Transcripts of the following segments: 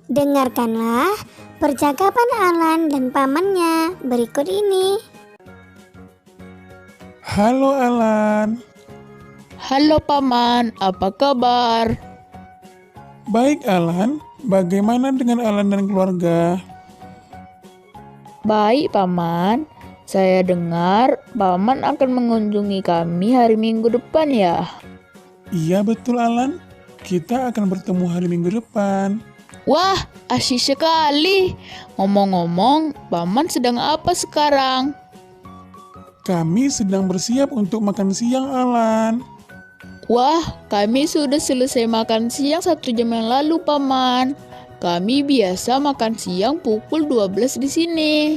Dengarkanlah percakapan Alan dan pamannya berikut ini. Halo Alan. Halo Paman, apa kabar? Baik Alan, bagaimana dengan Alan dan keluarga? Baik Paman, saya dengar Paman akan mengunjungi kami hari Minggu depan ya? Iya betul Alan, kita akan bertemu hari Minggu depan. Wah, asyik sekali. Ngomong-ngomong, Paman sedang apa sekarang? Kami sedang bersiap untuk makan siang Alan. Wah, kami sudah selesai makan siang 1 jam yang lalu, Paman. Kami biasa makan siang pukul 12 di sini.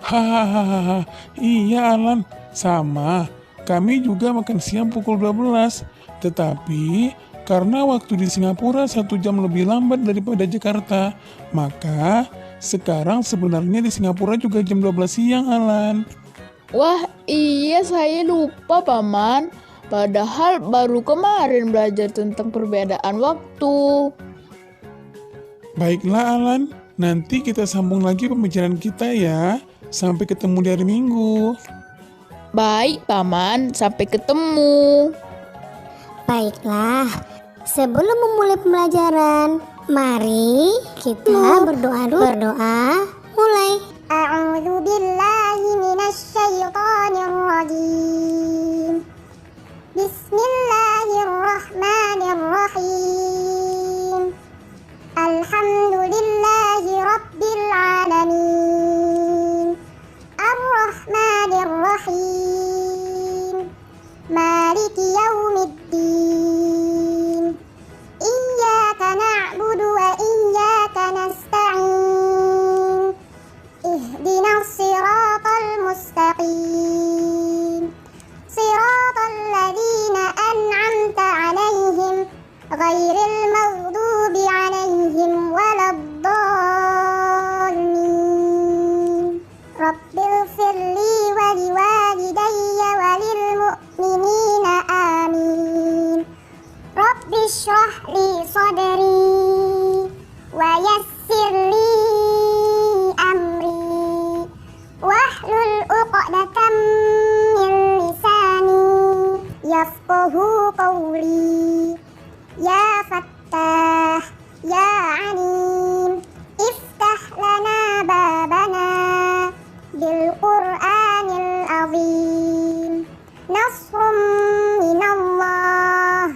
Hahaha, iya Alan, sama. Kami juga makan siang pukul 12. Tetapi karena waktu di Singapura 1 jam lebih lambat daripada Jakarta, maka sekarang sebenarnya di Singapura juga jam 12 siang Alan. Wah, iya saya lupa, Paman. Padahal baru kemarin belajar tentang perbedaan waktu. Baiklah Alan, nanti kita sambung lagi pembicaraan kita ya. Sampai ketemu di hari Minggu. Baik, Paman. Sampai ketemu. Baiklah, sebelum memulai pembelajaran, mari kita berdoa dulu. Berdoa, mulai. A'udzu billahi minasy syaithanir rajim. Bismillahirrahmanirrahim. Alhamdulillahi rabbil alamin. Ar-Rahmanir Rahim. Maliki yaumiddin. Iyyaka na'budu wa iyyaka nasta'in. Ihdinas siratal mustaqim. Siratal ladzina an'amta 'alaihim ghairil maghdubi 'alaihim waladdallin. Rabbil firli wa liwalidayya wa lil mu'minina amin. Rabbi shrah li sadri wa yassir li amri wahlul 'uqdatam min lisani yafqahu qawli. Ya Fattah, Ya Alim, iftah lana babana bil Qur'anil azim. Nasrum minallah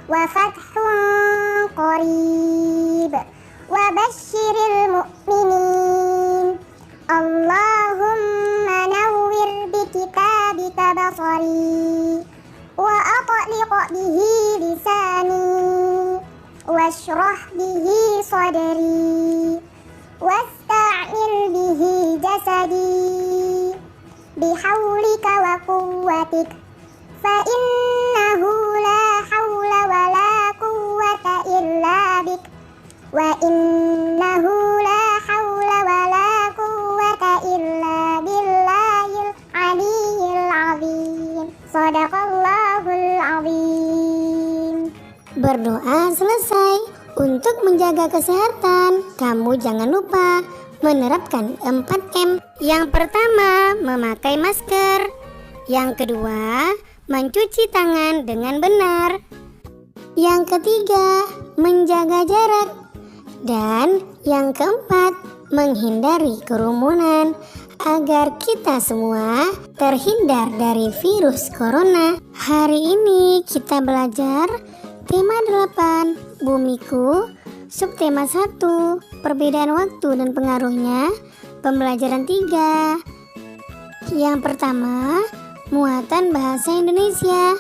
wa fathun qarib wa basyiril mu'minin. Allahumma nawwir bi kitabika basari wa aqliq bihi lisani washrah bihi sadri wasta'mil bihi jasadi bihawlika wa quwwatik fa innahu la hawla wa la quwwata illa bik wa innahu la hawla wa la quwwata illa billahil aliyyil azim. Shadaqallahul azim. Berdoa selesai. Untuk menjaga kesehatan, kamu jangan lupa menerapkan 4M. Yang pertama, memakai masker. Yang kedua, mencuci tangan dengan benar. Yang ketiga, menjaga jarak. Dan yang keempat, menghindari kerumunan agar kita semua terhindar dari virus corona. Hari ini kita belajar tema 8, Bumiku, subtema 1, perbedaan waktu dan pengaruhnya, pembelajaran 3. Yang pertama, muatan bahasa Indonesia,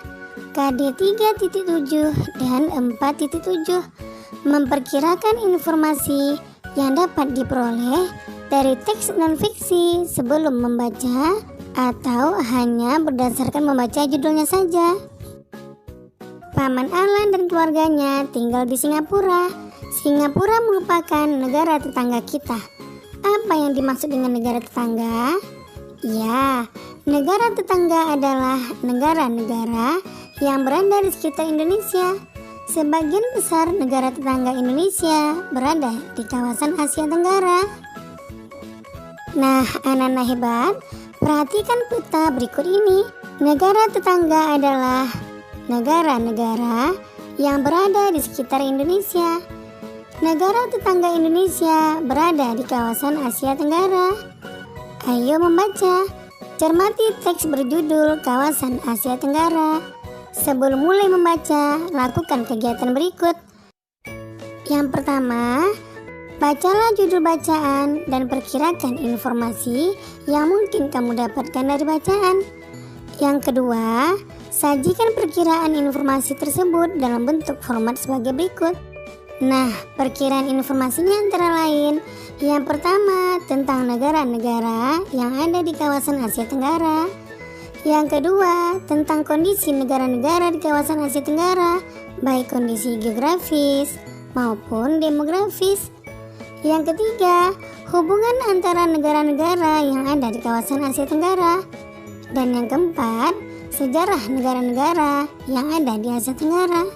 KD 3.7 dan 4.7, memperkirakan informasi yang dapat diperoleh dari teks non-fiksi sebelum membaca atau hanya berdasarkan membaca judulnya saja. Paman Alan dan keluarganya tinggal di Singapura. Singapura merupakan negara tetangga kita. Apa yang dimaksud dengan negara tetangga? Ya, negara tetangga adalah negara-negara yang berada di sekitar Indonesia. Sebagian besar negara tetangga Indonesia berada di kawasan Asia Tenggara. Nah, anak-anak hebat, perhatikan peta berikut ini. Negara tetangga adalah negara-negara yang berada di sekitar Indonesia. Negara tetangga Indonesia berada di kawasan Asia Tenggara. Ayo membaca. Cermati teks berjudul Kawasan Asia Tenggara. Sebelum mulai membaca, lakukan kegiatan berikut. Yang pertama, bacalah judul bacaan dan perkirakan informasi yang mungkin kamu dapatkan dari bacaan. Yang kedua, sajikan perkiraan informasi tersebut dalam bentuk format sebagai berikut. Nah, perkiraan informasinya antara lain: yang pertama, tentang negara-negara yang ada di kawasan Asia Tenggara. Yang kedua, tentang kondisi negara-negara di kawasan Asia Tenggara, baik kondisi geografis maupun demografis. Yang ketiga, hubungan antara negara-negara yang ada di kawasan Asia Tenggara. Dan yang keempat, sejarah negara-negara yang ada di Asia Tenggara.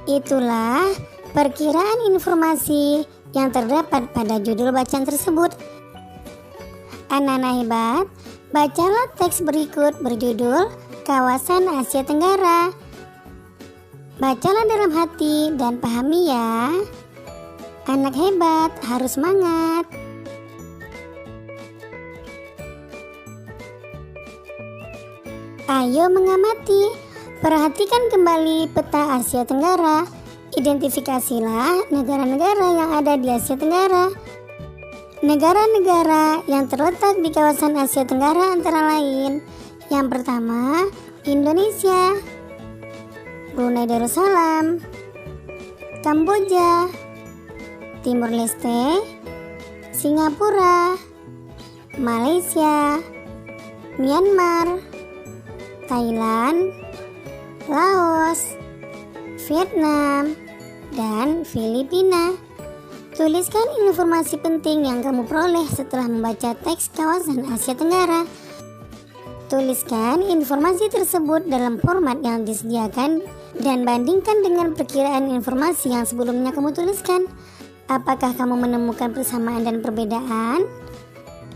Itulah perkiraan informasi yang terdapat pada judul bacaan tersebut. Anak-anak hebat, bacalah teks berikut berjudul Kawasan Asia Tenggara. Bacalah dalam hati dan pahami ya. Anak hebat harus semangat. Ayo mengamati. Perhatikan kembali peta Asia Tenggara. Identifikasilah negara-negara yang ada di Asia Tenggara. Negara-negara yang terletak di kawasan Asia Tenggara antara lain: yang pertama, Indonesia, Brunei Darussalam, Kamboja, Timur Leste, Singapura, Malaysia, Myanmar, Thailand, Laos, Vietnam, dan Filipina. Tuliskan informasi penting yang kamu peroleh setelah membaca teks kawasan Asia Tenggara. Tuliskan informasi tersebut dalam format yang disediakan dan bandingkan dengan perkiraan informasi yang sebelumnya kamu tuliskan. Apakah kamu menemukan persamaan dan perbedaan?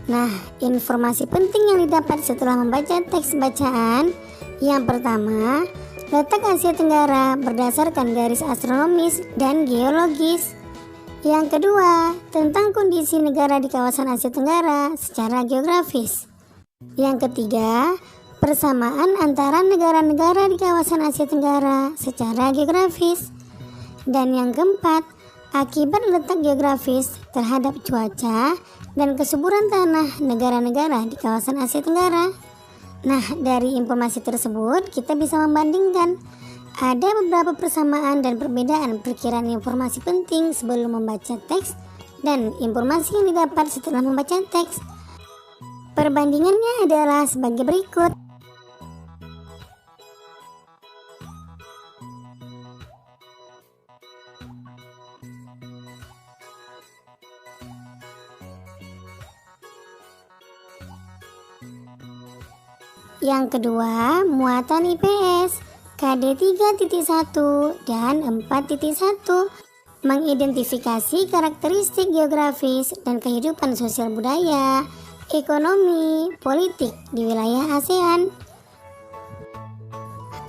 Nah, informasi penting yang didapat setelah membaca teks bacaan: yang pertama, letak Asia Tenggara berdasarkan garis astronomis dan geologis. Yang kedua, tentang kondisi negara di kawasan Asia Tenggara secara geografis. Yang ketiga, persamaan antara negara-negara di kawasan Asia Tenggara secara geografis. Dan yang keempat, akibat letak geografis terhadap cuaca dan kesuburan tanah negara-negara di kawasan Asia Tenggara. Nah, dari informasi tersebut kita bisa membandingkan. Ada beberapa persamaan dan perbedaan perkiraan informasi penting sebelum membaca teks dan informasi yang didapat setelah membaca teks. Perbandingannya adalah sebagai berikut. Yang kedua, muatan IPS KD 3.1 dan 4.1 mengidentifikasi karakteristik geografis dan kehidupan sosial budaya, ekonomi, politik di wilayah ASEAN.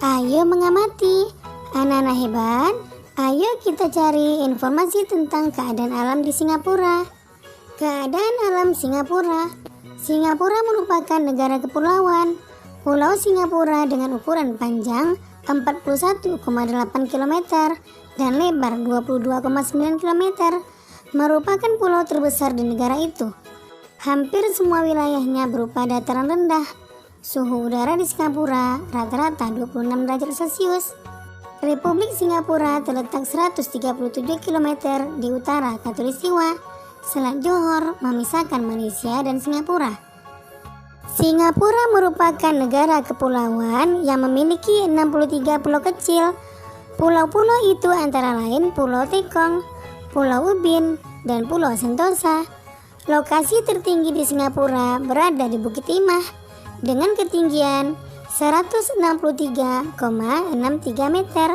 Ayo mengamati, anak-anak hebat. Ayo kita cari informasi tentang keadaan alam di Singapura. Keadaan alam Singapura. Singapura merupakan negara kepulauan. Pulau Singapura dengan ukuran panjang 41,8 km dan lebar 22,9 km merupakan pulau terbesar di negara itu. Hampir semua wilayahnya berupa dataran rendah. Suhu udara di Singapura rata-rata 26 derajat Celcius. Republik Singapura terletak 137 km di utara Khatulistiwa. Selat Johor memisahkan Malaysia dan Singapura. Singapura merupakan negara kepulauan yang memiliki 63 pulau kecil. Pulau-pulau itu antara lain Pulau Tekong, Pulau Ubin, dan Pulau Sentosa. Lokasi tertinggi di Singapura berada di Bukit Timah dengan ketinggian 163,63 meter.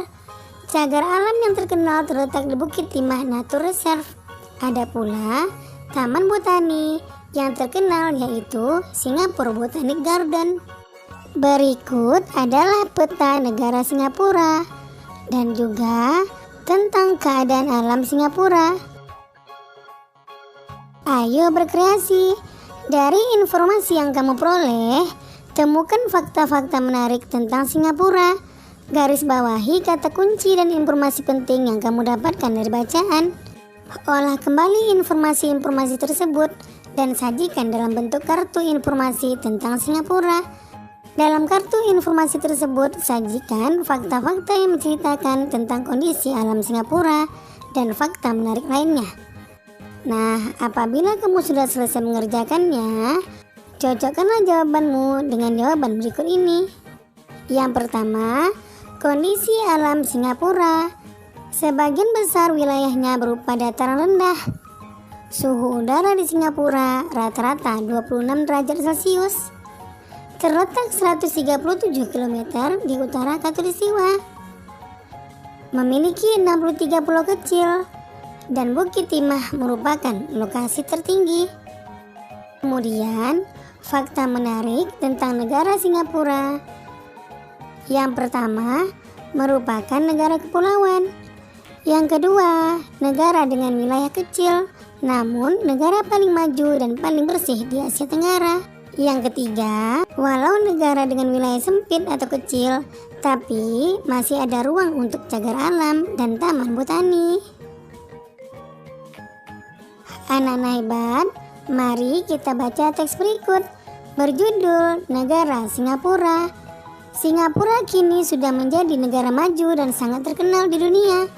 Cagar alam yang terkenal terletak di Bukit Timah Nature Reserve. Ada pula Taman Botani yang terkenal yaitu Singapore Botanic Garden. Berikut adalah peta negara Singapura dan juga tentang keadaan alam Singapura. Ayo berkreasi. Dari informasi yang kamu peroleh, temukan fakta-fakta menarik tentang Singapura. Garis bawahi kata kunci dan informasi penting yang kamu dapatkan dari bacaan. Olah kembali informasi-informasi tersebut dan sajikan dalam bentuk kartu informasi tentang Singapura. Dalam kartu informasi tersebut, sajikan fakta-fakta yang menceritakan tentang kondisi alam Singapura dan fakta menarik lainnya. Nah, apabila kamu sudah selesai mengerjakannya, cocokkanlah jawabanmu dengan jawaban berikut ini. Yang pertama, kondisi alam Singapura. Sebagian besar wilayahnya berupa dataran rendah. Suhu udara di Singapura rata-rata 26 derajat Celcius. Terletak 137 km di utara Khatulistiwa. Memiliki 63 pulau kecil dan Bukit Timah merupakan lokasi tertinggi. Kemudian, fakta menarik tentang negara Singapura. Yang pertama, merupakan negara kepulauan. Yang kedua, negara dengan wilayah kecil, namun negara paling maju dan paling bersih di Asia Tenggara. Yang ketiga, walau negara dengan wilayah sempit atau kecil, tapi masih ada ruang untuk cagar alam dan taman botani. Anak-anak hebat, mari kita baca teks berikut berjudul Negara Singapura. Singapura kini sudah menjadi negara maju dan sangat terkenal di dunia.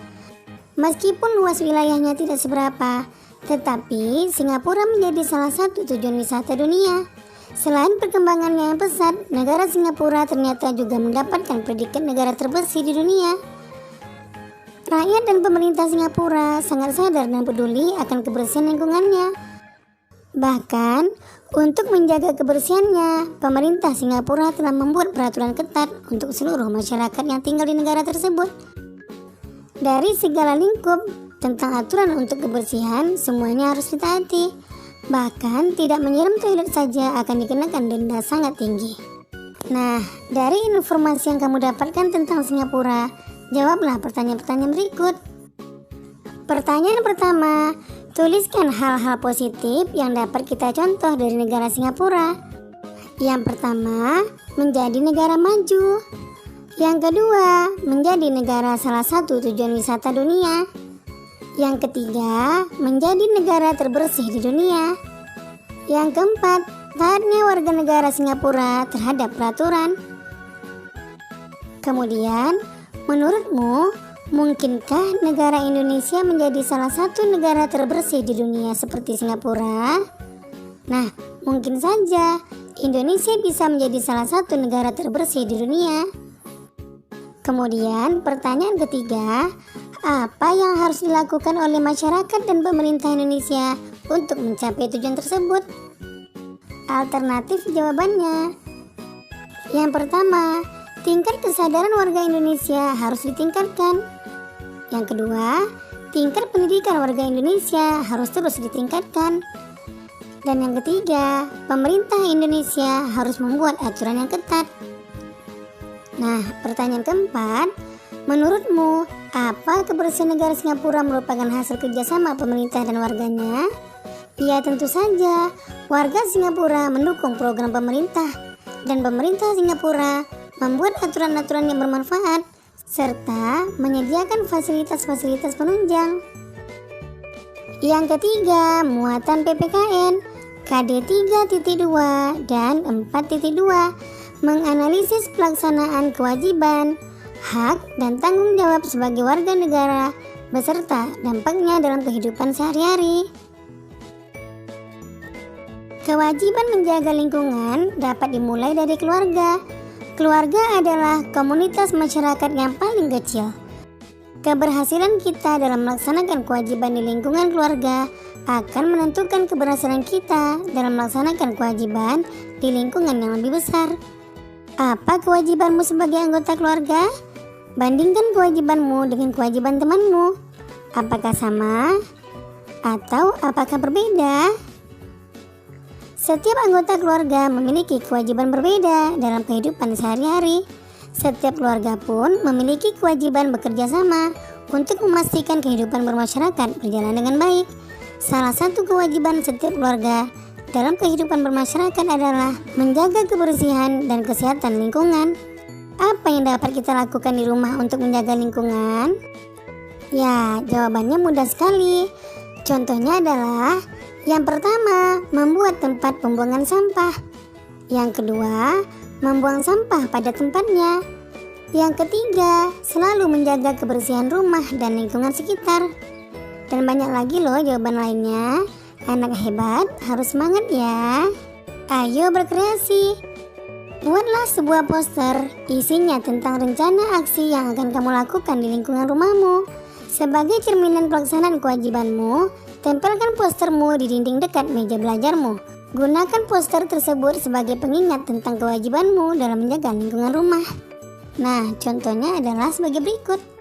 Meskipun luas wilayahnya tidak seberapa, tetapi Singapura menjadi salah satu tujuan wisata dunia. Selain perkembangannya yang pesat, negara Singapura ternyata juga mendapatkan predikat negara terbersih di dunia. Rakyat dan pemerintah Singapura sangat sadar dan peduli akan kebersihan lingkungannya. Bahkan, untuk menjaga kebersihannya, pemerintah Singapura telah membuat peraturan ketat untuk seluruh masyarakat yang tinggal di negara tersebut. Dari segala lingkup tentang aturan untuk kebersihan, semuanya harus ditaati. Bahkan, tidak menyiram toilet saja akan dikenakan denda sangat tinggi. Nah, dari informasi yang kamu dapatkan tentang Singapura, jawablah pertanyaan-pertanyaan berikut. Pertanyaan pertama, tuliskan hal-hal positif yang dapat kita contoh dari negara Singapura. Yang pertama, menjadi negara maju. Yang kedua, menjadi negara salah satu tujuan wisata dunia. Yang ketiga, menjadi negara terbersih di dunia. Yang keempat, taatnya warga negara Singapura terhadap peraturan. Kemudian, menurutmu, mungkinkah negara Indonesia menjadi salah satu negara terbersih di dunia seperti Singapura? Nah, mungkin saja Indonesia bisa menjadi salah satu negara terbersih di dunia. Kemudian, pertanyaan ketiga, apa yang harus dilakukan oleh masyarakat dan pemerintah Indonesia untuk mencapai tujuan tersebut? Alternatif jawabannya. Yang pertama, tingkat kesadaran warga Indonesia harus ditingkatkan. Yang kedua, tingkat pendidikan warga Indonesia harus terus ditingkatkan. Dan yang ketiga, pemerintah Indonesia harus membuat aturan yang ketat. Nah, pertanyaan keempat, menurutmu, apa kebersihan negara Singapura merupakan hasil kerjasama pemerintah dan warganya? Ya, tentu saja, warga Singapura mendukung program pemerintah, dan pemerintah Singapura membuat aturan-aturan yang bermanfaat, serta menyediakan fasilitas-fasilitas penunjang. Yang ketiga, muatan PPKN, KD 3.2 dan 4.2, menganalisis pelaksanaan kewajiban, hak, dan tanggung jawab sebagai warga negara, beserta dampaknya dalam kehidupan sehari-hari. Kewajiban menjaga lingkungan dapat dimulai dari keluarga. Keluarga adalah komunitas masyarakat yang paling kecil. Keberhasilan kita dalam melaksanakan kewajiban di lingkungan keluarga akan menentukan keberhasilan kita dalam melaksanakan kewajiban di lingkungan yang lebih besar. Apa kewajibanmu sebagai anggota keluarga? Bandingkan kewajibanmu dengan kewajiban temanmu. Apakah sama atau apakah berbeda? Setiap anggota keluarga memiliki kewajiban berbeda dalam kehidupan sehari-hari. Setiap keluarga pun memiliki kewajiban bekerja sama untuk memastikan kehidupan bermasyarakat berjalan dengan baik. Salah satu kewajiban setiap keluarga dalam kehidupan bermasyarakat adalah menjaga kebersihan dan kesehatan lingkungan. Apa yang dapat kita lakukan di rumah untuk menjaga lingkungan? Ya, jawabannya mudah sekali. Contohnya adalah yang pertama, membuat tempat pembuangan sampah. Yang kedua, membuang sampah pada tempatnya. Yang ketiga, selalu menjaga kebersihan rumah dan lingkungan sekitar. Dan banyak lagi loh jawaban lainnya. Anak hebat harus semangat ya. Ayo berkreasi. Buatlah sebuah poster, isinya tentang rencana aksi yang akan kamu lakukan di lingkungan rumahmu. Sebagai cerminan pelaksanaan kewajibanmu, tempelkan postermu di dinding dekat meja belajarmu. Gunakan poster tersebut sebagai pengingat tentang kewajibanmu dalam menjaga lingkungan rumah. Nah, contohnya adalah sebagai berikut.